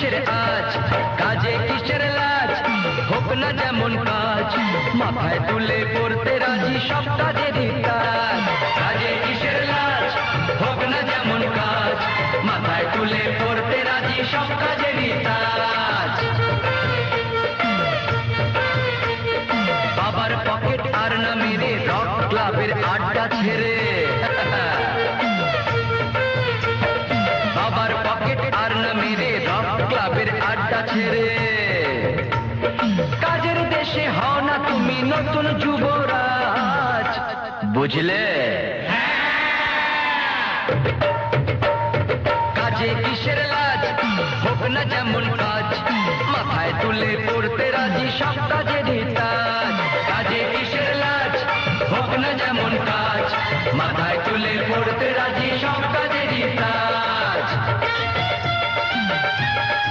কিসের আজ, কাজে কিসের লাজ, হোক না যেমন কাজ, মাথায় তুলে করতে রাজি সব কাজেরই কাজ। কাজে কিসের লাজ, হোক না যেমন কাজ, মাথায় তুলে করতে রাজি সব কাজেরই কাজ। বাবার পকেট আর না মেরে রক ক্লাবের আড্ডা ছেড়ে, বাবার পকেট আর না মেরে রক ক্লাবের আড্ডা ছেড়ে, কাজের দেশে হও না তুমি নতুন যুবরাজ, বুঝলে? কাজে কিসের লাজ, হোক না যেমন কাজ, মাথায় তুলে করতে রাজি সব কাজেরই কাজ। কাজে কিসের লাজ, হোক না যেমন কাজ, মাথায় তুলে করতে রাজি সব